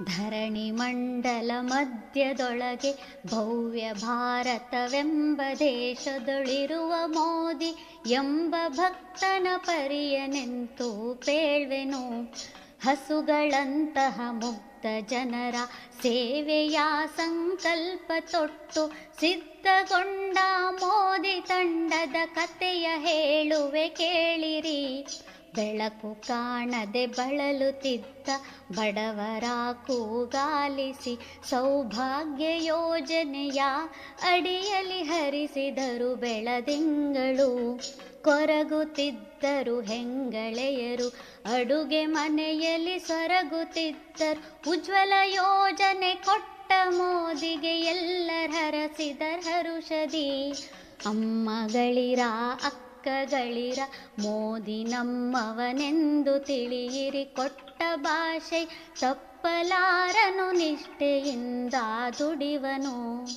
ಧರಣಿ ಮಂಡಲ ಮಧ್ಯದೊಳಗೆ ಭವ್ಯ ಭಾರತವೆಂಬ ದೇಶದೊಳಿರುವ ಮೋದಿ ಎಂಬ ಭಕ್ತನ ಪರಿಯನೆಂತೂ ಪೇಳ್ವೆನು. ಹಸುಗಳಂತಹ ಮುಗ್ಧ ಜನರ ಸೇವೆಯ ಸಂಕಲ್ಪ ತೊಟ್ಟು ಸಿದ್ಧಗೊಂಡ ಮೋದಿ ತಂಡದ ಕತೆಯ ಹೇಳುವೆ ಕೇಳಿರಿ. ಬೆಳಕು ಕಾಣದೆ ಬಳಲುತ್ತಿದ್ದ ಬಡವರ ಕೂಗಾಲಿಸಿ ಸೌಭಾಗ್ಯ ಯೋಜನೆಯ ಅಡಿಯಲ್ಲಿ ಹರಿಸಿದರು ಬೆಳದಿಂಗಳು. ಕೊರಗುತ್ತಿದ್ದರು ಹೆಂಗಳೆಯರು ಅಡುಗೆ ಮನೆಯಲ್ಲಿ ಸೊರಗುತ್ತಿದ್ದರು. ಉಜ್ವಲ ಯೋಜನೆ ಕೊಟ್ಟ ಮೋದಿಗೆ ಎಲ್ಲರ ಹರಸಿದರ ಹರುಷದಿ. ಅಮ್ಮಗಳಿರ ಅಕ್ಕಗಳಿರ ಮೋದಿ ನಮ್ಮವನೆಂದು ತಿಳಿಯಿರಿ. ಕೊಟ್ಟ ಭಾಷೆ ತಪ್ಪಲಾರನು ನಿಷ್ಠೆಯಿಂದ ದುಡಿವನು.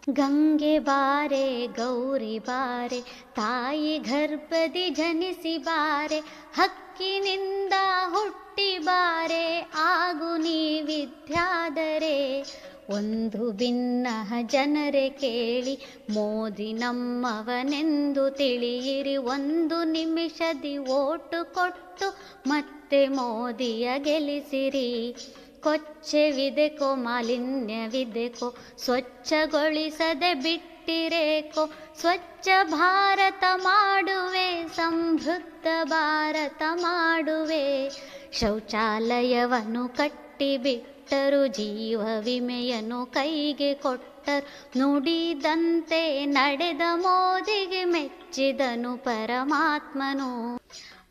ಗಂಗೆ ಬಾರೆ ಗೌರಿ ಬಾರೆ ತಾಯಿ ಗರ್ಭದಿ ಜನಿಸಿ ಬಾರೆ. ಹಕ್ಕಿನಿಂದ ಹುಟ್ಟಿ ಬಾರೆ ಆಗು ನೀ ವಿದ್ಯಾಧರೆ. ಒಂದು ಭಿನ್ನ ಜನರೇ ಕೇಳಿ ಮೋದಿ ನಮ್ಮವನೆಂದು ತಿಳಿಯಿರಿ. ಒಂದು ನಿಮಿಷದಿ ಓಟು ಕೊಟ್ಟು ಮತ್ತೆ ಮೋದಿಯ ಗೆಲ್ಲಿಸಿರಿ. ಕೊಚ್ಚೆವಿದೆಕೋ ಮಾಲಿನ್ಯವಿದೆಕೋ ಸ್ವಚ್ಛಗೊಳಿಸದೆ ಬಿಟ್ಟಿರೇಕೋ. ಸ್ವಚ್ಛ ಭಾರತ ಮಾಡುವೆ ಸಮೃದ್ಧ ಭಾರತ ಮಾಡುವೆ. ಶೌಚಾಲಯವನ್ನು ಕಟ್ಟಿಬಿಟ್ಟರು ಜೀವ ವಿಮೆಯನ್ನು ಕೈಗೆ ಕೊಟ್ಟರು. ನುಡಿದಂತೆ ನಡೆದ ಮೋದಿಗೆ ಮೆಚ್ಚಿದನು ಪರಮಾತ್ಮನು.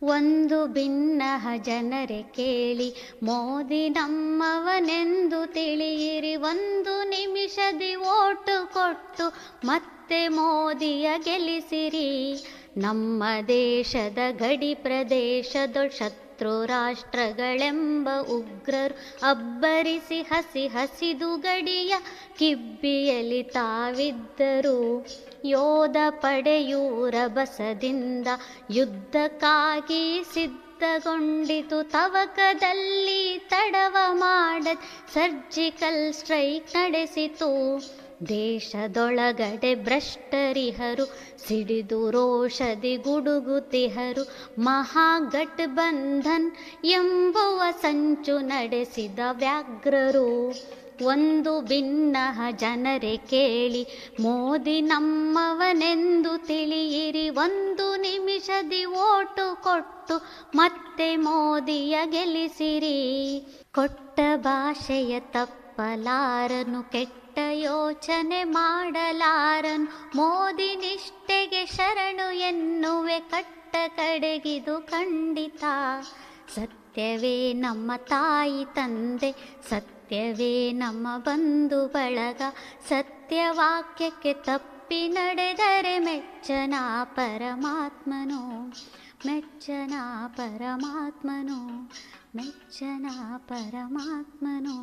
ಒಂದು ಭಿನ್ನ ಜನರೇ ಕೇಳಿ ಮೋದಿ ನಮ್ಮವನೆಂದು ತಿಳಿಯಿರಿ. ಒಂದು ನಿಮಿಷದಿ ಓಟು ಕೊಟ್ಟು ಮತ್ತೆ ಮೋದಿಯ ಗೆಲ್ಲಿಸಿರಿ. ನಮ್ಮ ದೇಶದ ಗಡಿ ಪ್ರದೇಶದ ಶತ್ರು ರಾಷ್ಟ್ರಗಳೆಂಬ ಉಗ್ರರು ಅಬ್ಬರಿಸಿ ಹಸಿದು ಗಡಿಯ ಕಿಬ್ಬಿಯಲ್ಲಿ ತಾವಿದ್ದರು. ಯೋಧ ಪಡೆಯು ರಭಸದಿಂದ ಯುದ್ಧಕ್ಕಾಗಿ ಸಿದ್ಧಗೊಂಡಿತು. ತವಕದಲ್ಲಿ ತಡವ ಮಾಡದೆ ಸರ್ಜಿಕಲ್ ಸ್ಟ್ರೈಕ್ ನಡೆಸಿತು. ದೇಶದೊಳಗಡೆ ಭ್ರಷ್ಟರಿಹರು ಸಿಡಿದು ರೋಷದಿ ಗುಡುಗುತಿಹರು. ಮಹಾಗಠಬಂಧನ್ ಎಂಬುವ ಸಂಚು ನಡೆಸಿದ ವ್ಯಾಘ್ರರು. ಒಂದು ಭಿನ್ನ ಜನರೇ ಕೇಳಿ ಮೋದಿ ನಮ್ಮವನೆಂದು ತಿಳಿಯಿರಿ. ಒಂದು ನಿಮಿಷದಿ ಓಟು ಕೊಟ್ಟು ಮತ್ತೆ ಮೋದಿಯ ಗೆಲ್ಲಿಸಿರಿ. ಕೊಟ್ಟ ಭಾಷೆಯ ತಪ್ಪಲಾರನು ಕೆಟ್ಟ ಯೋಚನೆ ಮಾಡಲಾರನು. ಮೋದಿ ನಿಷ್ಠೆಗೆ ಶರಣು ಎನ್ನುವೆ ಕಟ್ಟ ಕಡೆಗಿದು ಖಂಡಿತ. ಸತ್ಯವೇ ನಮ್ಮ ತಾಯಿ ತಂದೆ, ಸತ್ಯವೇ ನಮ್ಮ ಬಂಧು ಬಳಗ. ಸತ್ಯವಾಕ್ಯಕ್ಕೆ ತಪ್ಪಿ ನಡೆದರೆ ಮೆಚ್ಚನ ಪರಮಾತ್ಮನು. ಮೆಚ್ಚನ ಪರಮಾತ್ಮನು. ಮೆಚ್ಚನ ಪರಮಾತ್ಮನು.